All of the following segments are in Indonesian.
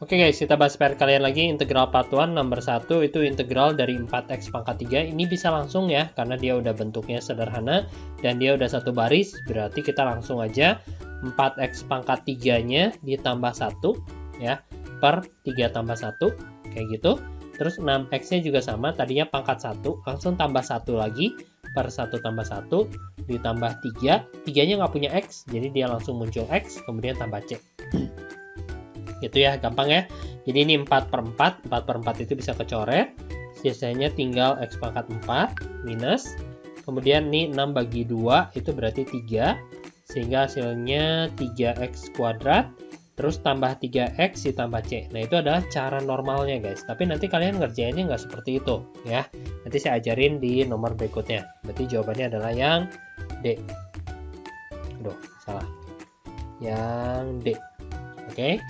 Oke guys, kita bahas PR kalian lagi. Integral part 1 nomor 1 itu integral dari 4x pangkat 3. Ini bisa langsung ya, karena dia udah bentuknya sederhana dan dia udah satu baris. Berarti kita langsung aja 4x pangkat 3-nya ditambah 1 ya, per 3 tambah 1 kayak gitu. Terus 6x-nya juga sama, tadinya pangkat 1, langsung tambah 1 lagi per 1 tambah 1 ditambah 3. 3-nya nggak punya x, jadi dia langsung muncul x, kemudian tambah c. Gitu ya, gampang ya. Jadi ini 4 per 4, 4 per 4 itu bisa kecoret, sisanya tinggal x pangkat 4 minus, kemudian ini 6 bagi 2 itu berarti 3, sehingga hasilnya 3x kuadrat, terus tambah 3x ditambah c. Nah itu adalah cara normalnya guys, tapi nanti kalian ngerjainnya nggak seperti itu ya, nanti saya ajarin di nomor berikutnya. Berarti jawabannya adalah yang D. Aduh, salah, yang D. Oke.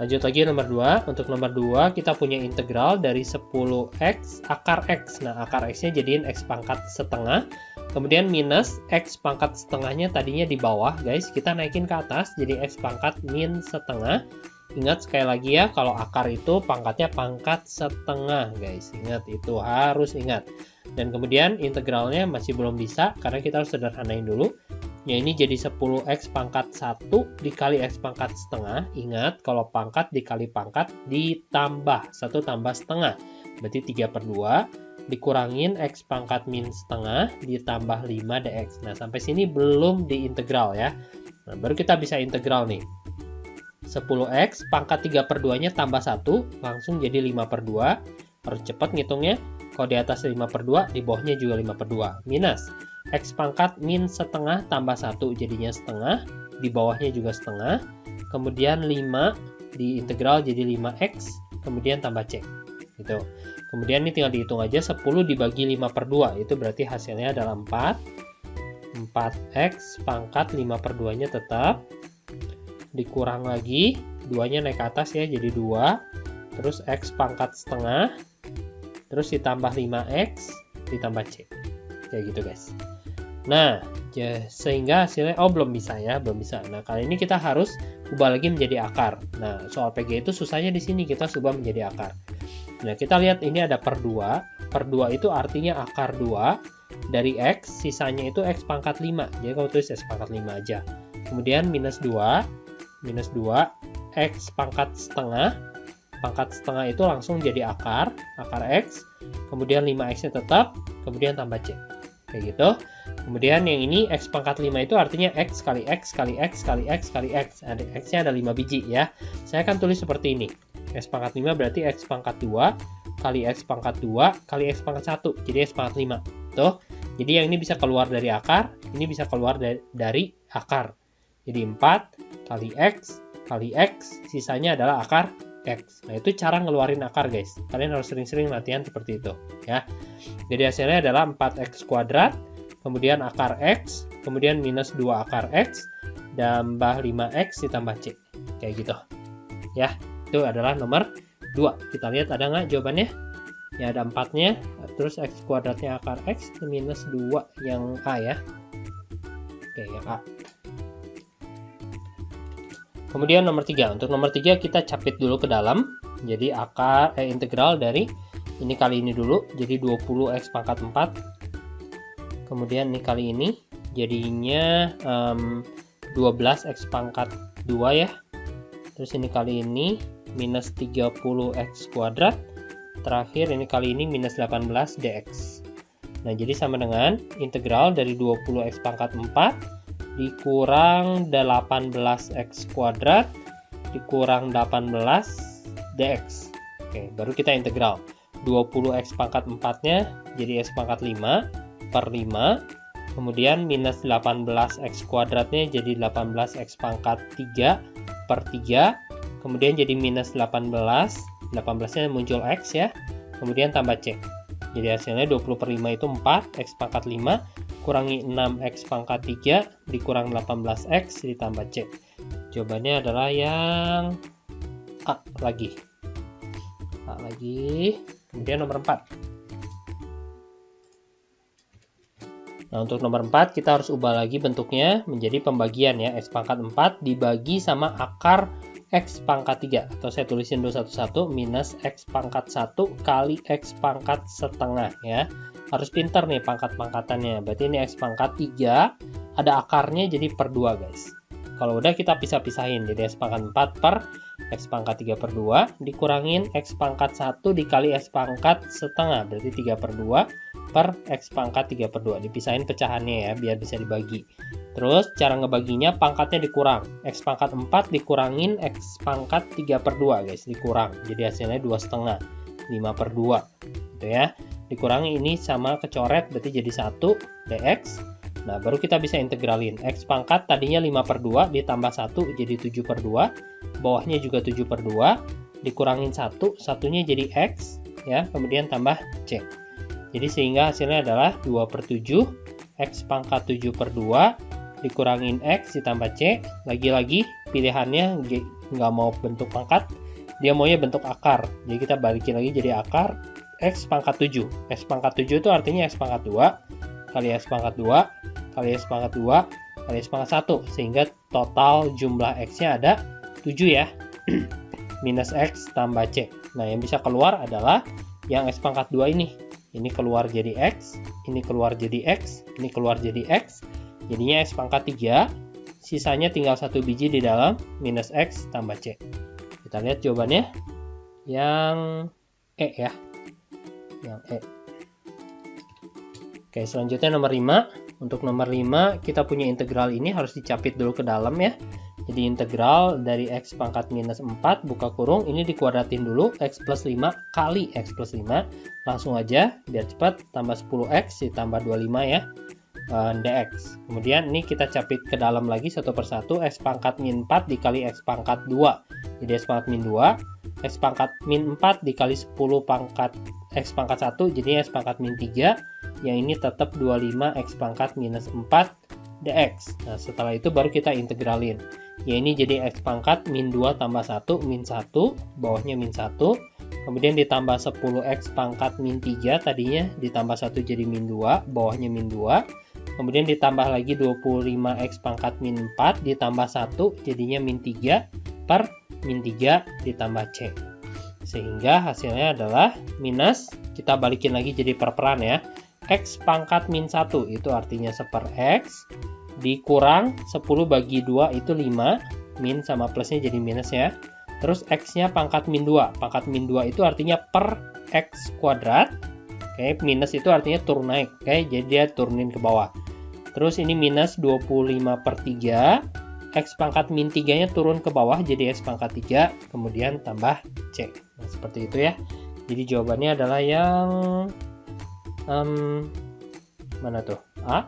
Lanjut lagi nomor 2. Untuk nomor 2 kita punya integral dari 10x akar x. Nah, akar x-nya jadiin x pangkat setengah. Kemudian minus x pangkat setengahnya tadinya di bawah, guys. Kita naikin ke atas jadi x pangkat min setengah. Ingat sekali lagi ya, kalau akar itu pangkatnya pangkat setengah, guys. Ingat, itu harus ingat. Dan kemudian integralnya masih belum bisa karena kita harus sederhanain dulu. Ya, ini jadi 10x pangkat 1 dikali x pangkat setengah. Ingat, kalau pangkat dikali pangkat ditambah 1 tambah setengah. Berarti 3 per 2 dikurangin x pangkat min setengah ditambah 5 dx. Nah, sampai sini belum diintegral ya. Nah, baru kita bisa integral nih. 10x pangkat 3 per 2-nya tambah 1, langsung jadi 5 per 2. Harus cepat ngitungnya. Kalau di atas 5 per 2, di bawahnya juga 5 per 2. Minus x pangkat min setengah tambah 1 jadinya setengah, di bawahnya juga setengah, kemudian 5 diintegral jadi 5x, kemudian tambah c gitu. Kemudian ini tinggal dihitung aja, 10 dibagi 5 per 2 itu berarti hasilnya adalah 4x pangkat 5 per 2 nya tetap, dikurang lagi 2 nya naik ke atas ya, jadi 2, terus x pangkat setengah, terus ditambah 5x ditambah c, kayak gitu guys. Nah, sehingga hasilnya, belum bisa ya, belum bisa. Nah, kali ini kita harus ubah lagi menjadi akar. Nah, soal PG itu susahnya di sini, kita ubah menjadi akar. Nah, kita lihat ini ada per 2. Per 2 itu artinya akar 2 dari x, sisanya itu x pangkat 5. Jadi kamu tulis x pangkat 5 aja. Kemudian minus 2, x pangkat setengah. Pangkat setengah itu langsung jadi akar x. Kemudian 5x-nya tetap, kemudian tambah c. Kayak gitu. Kemudian yang ini x pangkat 5 itu artinya x kali x kali x kali x kali x. Ada x-nya ada 5 biji ya. Saya akan tulis seperti ini. X pangkat 5 berarti x pangkat 2 kali x pangkat 2 kali x pangkat 1. Jadi x pangkat 5. Tuh. Jadi yang ini bisa keluar dari akar, ini bisa keluar dari akar. Jadi 4 kali x, sisanya adalah akar x. Nah, itu cara ngeluarin akar, guys. Kalian harus sering-sering latihan seperti itu, ya. Jadi hasilnya adalah 4x kuadrat, kemudian akar x, kemudian minus 2 akar x, tambah 5x ditambah c. Kayak gitu. Ya, itu adalah nomor 2. Kita lihat ada nggak jawabannya? Ya, ada 4-nya, terus x kuadratnya akar x, minus 2 yang A ya. Oke, yang A. Kemudian nomor 3. Untuk nomor 3 kita capit dulu ke dalam. Jadi akar integral dari ini kali ini dulu. Jadi 20x pangkat 4. Kemudian ini kali ini jadinya 12x pangkat 2 ya. Terus ini kali ini minus 30x kuadrat. Terakhir ini kali ini minus 18 dx. Nah, jadi sama dengan integral dari 20x pangkat 4 dikurang 18x kuadrat dikurang 18 dx. Oke, baru kita integral 20x pangkat 4 nya jadi x pangkat 5 per 5, kemudian minus 18x kuadratnya jadi 18x pangkat 3 per 3, kemudian jadi minus 18 nya muncul x ya, kemudian tambah c. Jadi hasilnya 20 per 5 itu 4, x pangkat 5 kurangi 6x pangkat 3 dikurang 18x ditambah c. Jawabannya adalah yang A lagi. A lagi. Kemudian nomor 4. Nah, untuk nomor 4 kita harus ubah lagi bentuknya menjadi pembagian ya. X pangkat 4 dibagi sama akar X pangkat 3, atau saya tulisin dulu satu-satu, minus X pangkat 1 kali X pangkat setengah ya. Harus pintar nih pangkat-pangkatannya. Berarti ini X pangkat 3, ada akarnya jadi per 2 guys. Kalau udah kita pisah-pisahin, jadi X pangkat 4 per X pangkat 3 per 2, dikurangin X pangkat 1 dikali X pangkat setengah, berarti 3 per 2 per X pangkat 3 per 2. Dipisahin pecahannya ya, biar bisa dibagi. Terus cara ngebaginya pangkatnya dikurang. X pangkat 4 dikurangin X pangkat 3 per 2 guys, dikurang. Jadi hasilnya 2,5, 5 per 2 gitu ya. Dikurangi ini sama kecoret, berarti jadi 1 dx. Nah baru kita bisa integralin. X pangkat tadinya 5 per 2 ditambah 1 jadi 7 per 2, bawahnya juga 7 per 2, dikurangin 1, satunya jadi X ya, kemudian tambah C. Jadi sehingga hasilnya adalah 2 per 7 X pangkat 7 per 2 dikurangin X ditambah C. Lagi-lagi pilihannya nggak mau bentuk pangkat, dia maunya bentuk akar. Jadi kita balikin lagi jadi akar X pangkat 7. X pangkat 7 itu artinya X pangkat 2 kali X pangkat 2 kali X pangkat 2 kali X pangkat 1. Sehingga total jumlah X-nya ada 7 ya. Minus X tambah C. Nah yang bisa keluar adalah yang X pangkat 2 ini. Ini keluar jadi X, ini keluar jadi X, ini keluar jadi X. Jadinya X pangkat 3, sisanya tinggal 1 biji di dalam, minus X tambah C. Kita lihat jawabannya. Yang E ya. Yang E. Oke, selanjutnya nomor 5. Untuk nomor 5, kita punya integral ini harus dicapit dulu ke dalam ya. Jadi integral dari X pangkat minus 4 buka kurung, ini dikuadratin dulu, X plus 5 kali X plus 5. Langsung aja, biar cepat, tambah 10X ditambah 25 ya, dx. Kemudian ini kita capit ke dalam lagi satu persatu, X pangkat min 4 dikali X pangkat 2. Jadi X pangkat min 2, X pangkat min 4 dikali 10 pangkat X pangkat 1, jadi X pangkat min 3. Yang ini tetap 25 X pangkat minus 4 dx. Nah setelah itu baru kita integralin. Ya ini jadi X pangkat min 2 tambah 1 min 1, bawahnya min 1. Kemudian ditambah 10X pangkat min 3, tadinya ditambah 1 jadi min 2, bawahnya min 2. Kemudian ditambah lagi 25X pangkat min 4, ditambah 1, jadinya min 3 per min 3 ditambah C. Sehingga hasilnya adalah minus, kita balikin lagi jadi per-peran ya. X pangkat min 1, itu artinya 1 per X, dikurang 10 bagi 2 itu 5, min sama plusnya jadi minus ya. Terus X-nya pangkat min 2. Pangkat min 2 itu artinya per X kuadrat. Oke, minus itu artinya turun naik. Oke, jadi dia turunin ke bawah. Terus ini minus 25 per 3. X pangkat min 3-nya turun ke bawah jadi X pangkat 3. Kemudian tambah C. Nah, seperti itu ya. Jadi jawabannya adalah yang... mana tuh? A?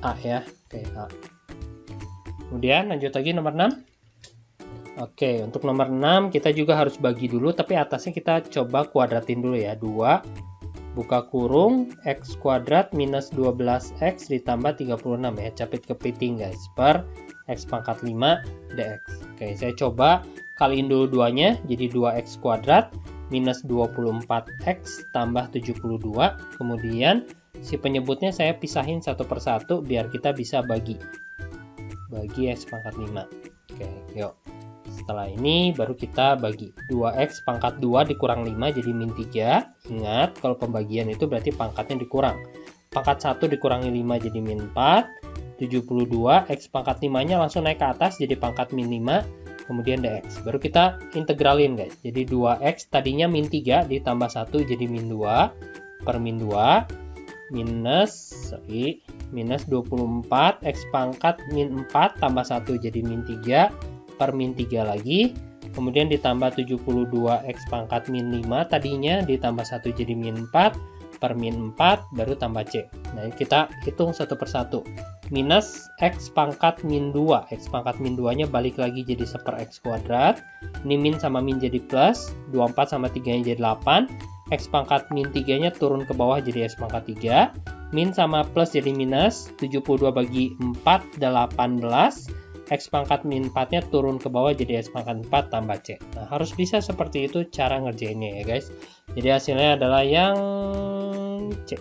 A ya. Oke, A. Kemudian lanjut lagi nomor 6. Oke, untuk nomor 6 kita juga harus bagi dulu, tapi atasnya kita coba kuadratin dulu ya. 2 buka kurung X kuadrat minus 12X ditambah 36 ya. Capit kepiting guys, per X pangkat 5 dx. Oke, saya coba kaliin dulu duanya, jadi 2X kuadrat minus 24X tambah 72. Kemudian si penyebutnya saya pisahin satu persatu biar kita bisa bagi X pangkat 5. Oke, yuk. Setelah ini baru kita bagi 2X pangkat 2 dikurang 5 jadi min 3. Ingat kalau pembagian itu berarti pangkatnya dikurang. Pangkat 1 dikurangi 5 jadi min 4. 72 X pangkat 5 nya langsung naik ke atas jadi pangkat min 5. Kemudian dx. Baru kita integralin guys. Jadi 2X tadinya min 3 ditambah 1 jadi min 2 per min 2 minus 24 X pangkat min 4 tambah 1 jadi min 3 per min 3 lagi, kemudian ditambah 72 X pangkat min 5 tadinya, ditambah 1 jadi min 4 per min 4, baru tambah C. Nah kita hitung satu persatu. Minus X pangkat min 2, X pangkat min 2 nya balik lagi jadi 1 per X kuadrat, ini min sama min jadi plus, 24 sama 3 nya jadi 8, X pangkat min 3 nya turun ke bawah jadi X pangkat 3, min sama plus jadi minus, 72 bagi 4, 18, X pangkat min 4-nya turun ke bawah jadi X pangkat 4 tambah C. Nah, harus bisa seperti itu cara ngerjainnya ya guys. Jadi hasilnya adalah yang C.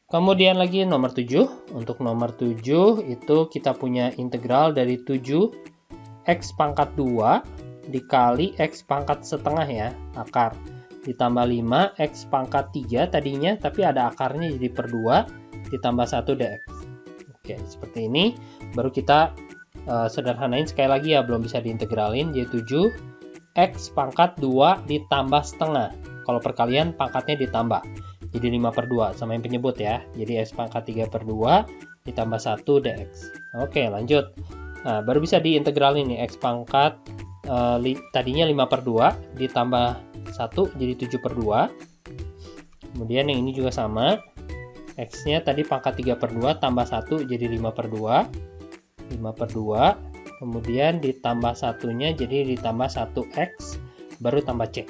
Kemudian lagi nomor 7. Untuk nomor 7 itu kita punya integral dari 7 X pangkat 2 dikali X pangkat setengah ya, akar. Ditambah 5 X pangkat 3 tadinya, tapi ada akarnya jadi per 2, ditambah 1 dx. Oke, seperti ini. Baru kita sederhanain sekali lagi ya, belum bisa diintegralin. Jadi 7 X pangkat 2 ditambah setengah. Kalau perkalian pangkatnya ditambah. Jadi 5 per 2 sama yang penyebut ya. Jadi X pangkat 3 per 2 ditambah 1 dx. Oke, lanjut. Nah, baru bisa diintegralin nih. X pangkat tadinya 5 per 2 ditambah 1 jadi 7 per 2. Kemudian yang ini juga sama. X-nya tadi pangkat 3 per 2 tambah 1 jadi 5 per 2. 5 per 2. Kemudian ditambah satunya jadi ditambah 1x baru tambah c.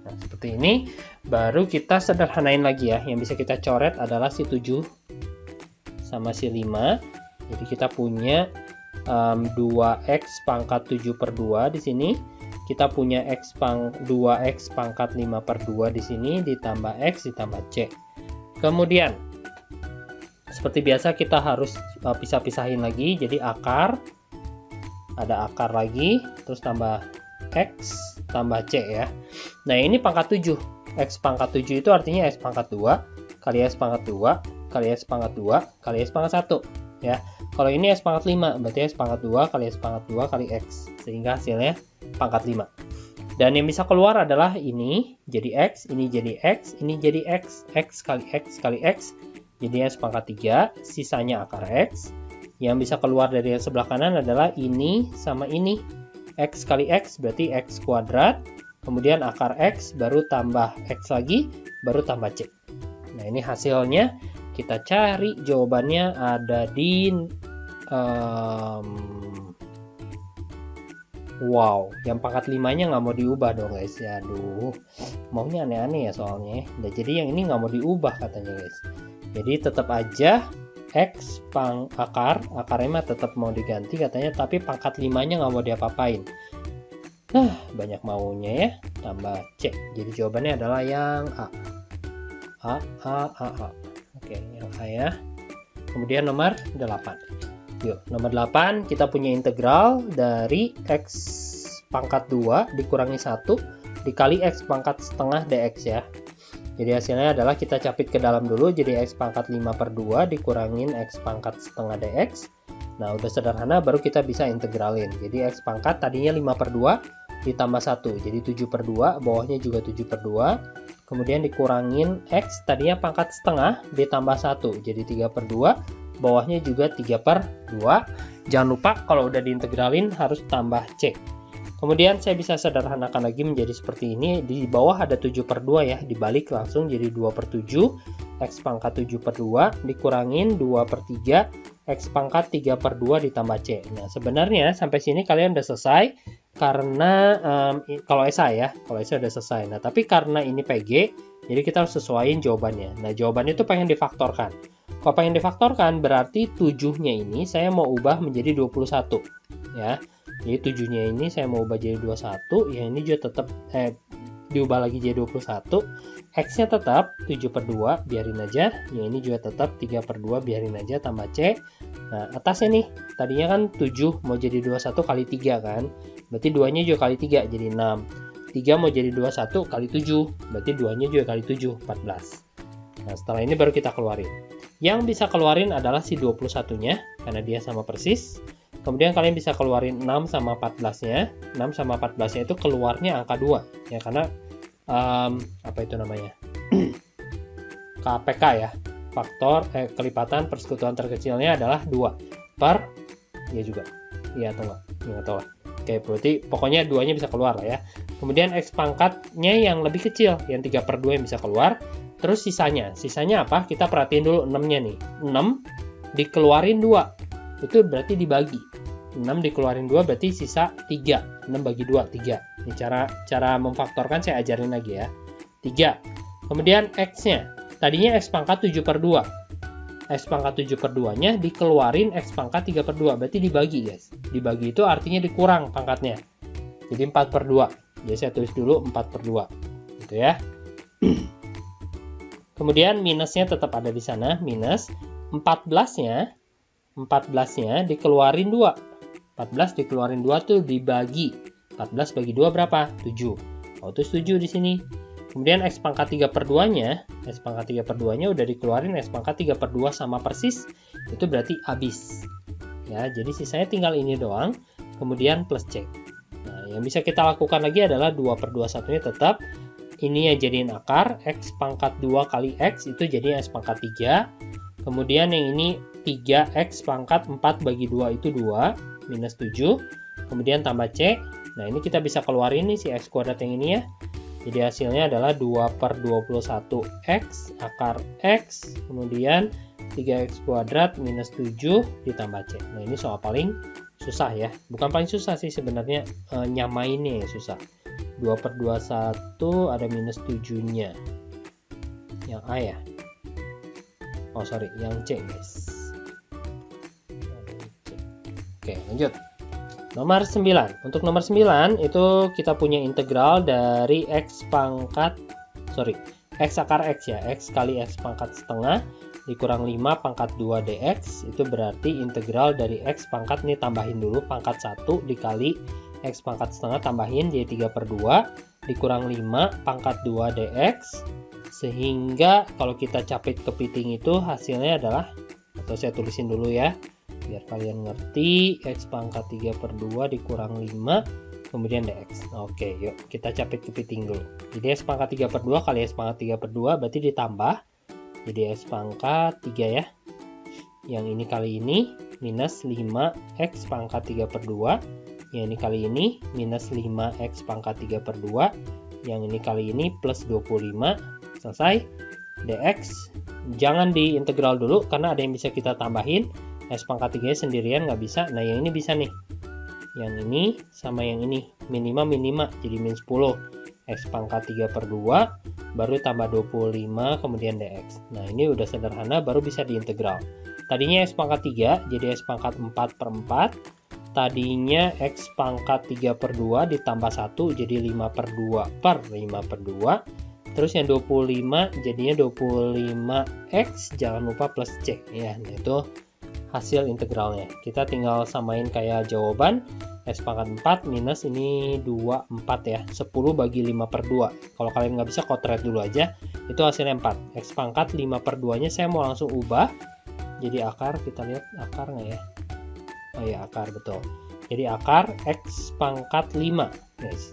Nah, seperti ini. Baru kita sederhanain lagi ya. Yang bisa kita coret adalah si 7 sama si 5. Jadi kita punya 2x pangkat 7 per 2 di sini. Kita punya 2x pangkat 5 per 2 di sini. Ditambah x ditambah c. Kemudian, seperti biasa kita harus pisah-pisahin lagi. Jadi akar. Ada akar lagi. Terus tambah x tambah c ya. Nah ini pangkat 7. X pangkat 7 itu artinya X pangkat 2 kali X pangkat 2 kali X pangkat 2 kali X pangkat 1 ya. Kalau ini X pangkat 5 berarti X pangkat 2 kali X pangkat 2 kali X, sehingga hasilnya pangkat 5. Dan yang bisa keluar adalah ini jadi X, ini jadi X, ini jadi X, X kali X kali X jadi X pangkat 3, sisanya akar X. Yang bisa keluar dari yang sebelah kanan adalah ini sama ini, X kali X berarti X kuadrat. Kemudian akar X, baru tambah X lagi, baru tambah C. Nah ini hasilnya, kita cari jawabannya ada di wow, yang pangkat 5-nya nggak mau diubah dong guys ya. Aduh, maunya aneh-aneh ya soalnya. Nah, jadi yang ini nggak mau diubah katanya guys. Jadi tetap aja X akarnya mah tetap mau diganti katanya, tapi pangkat 5-nya nggak mau diapa-apain. Nah, banyak maunya ya, tambah C. Jadi jawabannya adalah yang A. A. Oke, yang A ya. Kemudian nomor 8. Yuk, nomor 8 kita punya integral dari X pangkat 2 dikurangi 1 dikali X pangkat setengah dx ya. Jadi hasilnya adalah kita capit ke dalam dulu, jadi X pangkat 5 per 2 dikurangin X pangkat setengah dx. Nah, udah sederhana, baru kita bisa integralin. Jadi X pangkat tadinya 5 per 2 ditambah 1, jadi 7 per 2, bawahnya juga 7 per 2. Kemudian dikurangin X, tadinya pangkat setengah, ditambah 1, jadi 3 per 2, bawahnya juga 3 per 2. Jangan lupa kalau udah diintegralin harus tambah C. Kemudian saya bisa sederhanakan lagi menjadi seperti ini. Di bawah ada 7 per 2 ya, dibalik langsung jadi 2 per 7. X pangkat 7 per 2 dikurangin 2 per 3, X pangkat 3 per 2 ditambah C. Nah sebenarnya sampai sini kalian udah selesai. Karena kalau esai ya, kalau esai udah selesai. Nah tapi karena ini PG, jadi kita harus sesuaiin jawabannya. Nah jawabannya itu pengen difaktorkan. Kalau pengen difaktorkan berarti 7-nya ini saya mau ubah menjadi 21 ya. Jadi 7-nya ini saya mau ubah jadi 21, yang ini juga tetap diubah lagi jadi 21. X-nya tetap 7 per 2, biarin aja. Yang ini juga tetap 3 per 2, biarin aja, tambah C. Nah, atasnya nih, tadinya kan 7 mau jadi 21 kali 3 kan. Berarti 2-nya juga kali 3, jadi 6. 3 mau jadi 21 kali 7, berarti 2-nya juga kali 7, 14. Nah, setelah ini baru kita keluarin. Yang bisa keluarin adalah si 21-nya, karena dia sama persis. Kemudian kalian bisa keluarin 6 sama 14-nya. 6 sama 14-nya itu keluarnya angka 2. Ya, karena apa itu namanya? KPK ya. Faktor kelipatan persekutuan terkecilnya adalah 2 per ya juga. Iya atau enggak? Enggak tahu lah. Oke, berarti pokoknya 2-nya bisa keluar lah ya. Kemudian X pangkatnya yang lebih kecil, yang 3 per 2 yang bisa keluar. Terus sisanya apa? Kita perhatiin dulu 6-nya nih. 6 dikeluarin 2. Itu berarti dibagi. 6 dikeluarin 2 berarti sisa 3. 6 bagi 2, 3. Ini cara memfaktorkan saya ajarin lagi ya. 3. Kemudian X-nya. Tadinya X pangkat 7 per 2. X pangkat 7 per 2-nya dikeluarin X pangkat 3 per 2. Berarti dibagi guys. Dibagi itu artinya dikurang pangkatnya. Jadi 4 per 2. Jadi saya tulis dulu 4 per 2. Gitu ya. Kemudian minusnya tetap ada di sana, minus 14-nya dikeluarin 2. 14 dikeluarin 2 tuh dibagi. 14 bagi 2 berapa? 7. Oh, itu 7 di sini. Kemudian X pangkat 3 per 2-nya, udah dikeluarin X pangkat 3 per 2 sama persis. Itu berarti habis. Ya, jadi sisanya tinggal ini doang. Kemudian plus C. Nah, yang bisa kita lakukan lagi adalah 2 per 21-nya tetap. Ini ya jadiin akar, X pangkat 2 kali X itu jadi X pangkat 3. Kemudian yang ini 3X pangkat 4 bagi 2 itu 2, minus 7. Kemudian tambah C. Nah, ini kita bisa keluarin nih si X kuadrat yang ini ya. Jadi hasilnya adalah 2 per 21X akar X. Kemudian 3X kuadrat minus 7 ditambah C. Nah, ini soal paling susah ya. Bukan paling susah sih sebenarnya, nyamainnya yang susah. 2 per 21 ada minus 7-nya. Yang A ya. Oh sorry, yang C guys. Oke, lanjut. Nomor 9. Untuk nomor 9 itu kita punya integral dari X akar X ya. X kali X pangkat setengah dikurang 5 pangkat 2 dx. Itu berarti integral dari X pangkat, nih tambahin dulu pangkat 1 dikali X pangkat setengah, tambahin jadi 3 per 2 dikurang 5 pangkat 2 dx. Sehingga kalau kita capit kepiting itu hasilnya adalah, atau saya tulisin dulu ya biar kalian ngerti, X pangkat 3 per 2 dikurang 5 kemudian dx. Oke, yuk kita capit kepiting dulu. Jadi X pangkat 3 per 2 kali X pangkat 3 per 2 berarti ditambah jadi X pangkat 3 ya. Yang ini kali ini minus 5X pangkat 3 per 2. Yang ini kali ini minus 5X pangkat 3 per 2. Yang ini kali ini plus 25. Selesai. Dx jangan diintegral dulu karena ada yang bisa kita tambahin. X pangkat 3 sendirian nggak bisa. Nah, yang ini bisa nih. Yang ini sama yang ini. Min 5 jadi min 10. X pangkat 3 per 2. Baru tambah 25 kemudian dx. Nah, ini udah sederhana baru bisa diintegral. Tadinya X pangkat 3 jadi X pangkat 4 per 4. Tadinya X pangkat 3 per 2 ditambah 1 jadi 5 per 2 per 5 per 2. Terus yang 25 jadinya 25X, jangan lupa plus C ya. Nah, itu hasil integralnya. Kita tinggal samain kayak jawaban. X pangkat 4 minus ini 24 ya. 10 bagi 5 per 2. Kalau kalian nggak bisa kotret dulu aja. Itu hasilnya 4. X pangkat 5 per 2 nya saya mau langsung ubah jadi akar. Kita lihat akar nggak ya. Oh ya, akar betul. Jadi akar X pangkat 5 guys.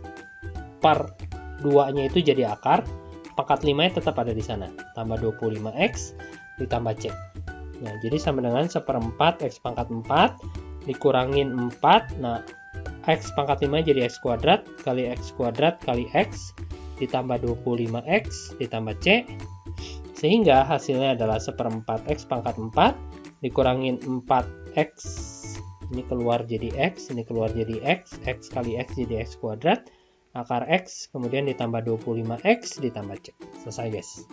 Per 2 nya itu jadi akar. Pangkat 5 nya tetap ada di sana. Tambah 25X ditambah C. Nah, jadi sama dengan 1/4 X pangkat 4 dikurangin 4. Nah, X pangkat 5 jadi X kuadrat kali X kuadrat kali X ditambah 25X ditambah C. Sehingga hasilnya adalah 1/4 X pangkat 4 dikurangin 4X. Ini keluar jadi X, ini keluar jadi X. X kali X jadi X kuadrat. Akar X kemudian ditambah 25X ditambah C. Selesai guys.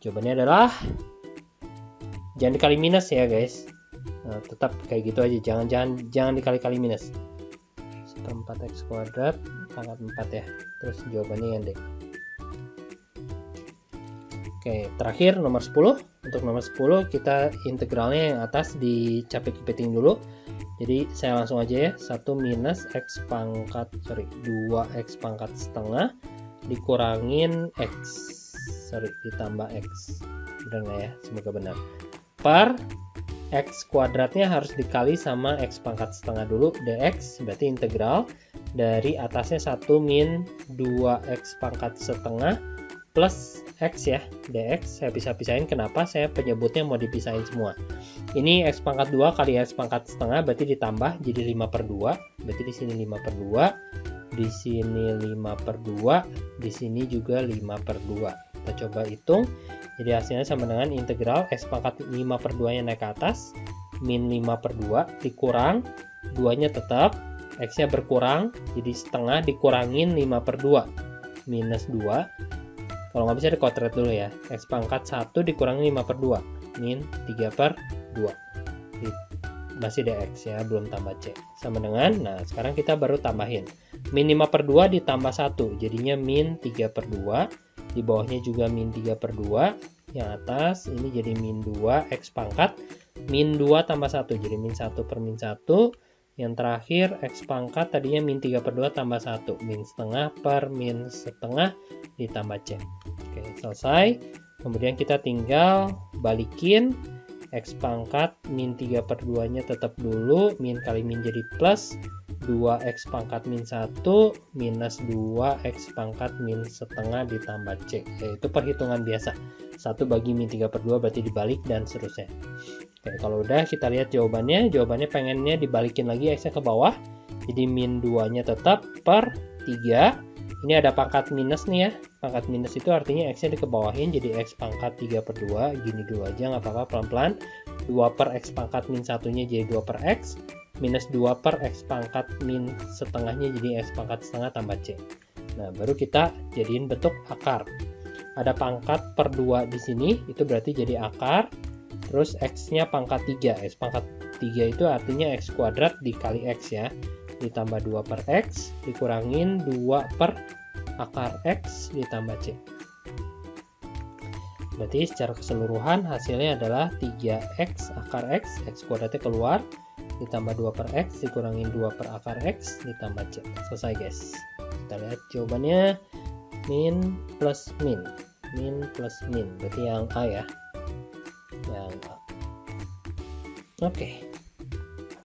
Jawabannya adalah, jangan dikali minus ya guys. Nah, tetap kayak gitu aja, jangan dikali-kali minus. 1/4X kuadrat pangkat 4 ya. Terus jawabannya yang D. Oke, terakhir nomor 10. Untuk nomor 10 kita integralnya yang atas dicapit kepiting dulu. Jadi saya langsung aja ya. 1 minus X pangkat 2X pangkat setengah dikurangin X. Ditambah X. Benar nggak ya? Semoga benar. Per X kuadratnya harus dikali sama X pangkat setengah dulu, dx. Berarti integral dari atasnya 1 min 2X pangkat setengah plus X ya, dx. Saya pisah-pisahin. Kenapa? Saya penyebutnya mau dipisahin semua. Ini X pangkat 2 kali X pangkat setengah berarti ditambah jadi 5 per 2. Berarti di sini 5 per 2. Di sini 5 per 2. Di sini juga 5 per 2. Kita coba hitung. Jadi hasilnya sama dengan integral X pangkat 5 per 2 nya naik ke atas. Min 5 per 2 dikurang. 2 nya tetap. X nya berkurang. Jadi setengah dikurangin 5 per 2. Minus 2. Kalau nggak bisa dikotret dulu ya. X pangkat 1 dikurangi 5 per 2. Min 3 per 2. Masih dx ya, belum tambah C. Sama dengan, nah sekarang kita baru tambahin. Min 5 per 2 ditambah 1. Jadinya min 3 per 2. Di bawahnya juga min 3 per 2. yang atas ini jadi min 2 X pangkat min 2 tambah 1, jadi min 1 per min 1. Yang terakhir X pangkat tadinya min 3 per 2 tambah 1, min setengah per min setengah ditambah C. Oke, selesai. Kemudian kita tinggal balikin X pangkat min 3 per 2 nya tetap dulu, min kali min jadi plus 2X pangkat min 1 minus 2X pangkat min setengah ditambah C. Yaitu perhitungan biasa. 1 bagi min 3 per 2 berarti dibalik dan seterusnya. Oke, kalau udah kita lihat jawabannya. Jawabannya pengennya dibalikin lagi X-nya ke bawah. Jadi min 2-nya tetap per 3. Ini ada pangkat minus nih ya. Pangkat minus itu artinya X-nya dikebawahin. Jadi X pangkat 3 per 2. Gini dulu aja nggak apa-apa, pelan-pelan. 2 per X pangkat min 1-nya jadi 2 per X. Minus 2 per X pangkat min setengahnya jadi X pangkat setengah tambah C. Nah, baru kita jadiin bentuk akar. Ada pangkat per 2 di sini, itu berarti jadi akar. Terus X-nya pangkat 3. X pangkat 3 itu artinya X kuadrat dikali X ya. Ditambah 2 per X, dikurangin 2 per akar X ditambah C. Berarti secara keseluruhan hasilnya adalah 3X akar X, X kuadratnya keluar, ditambah 2 per X, dikurangin 2 per akar X, ditambah C. Selesai guys. Kita lihat jawabannya min plus min. Min plus min, berarti yang A ya. Yang A. Oke.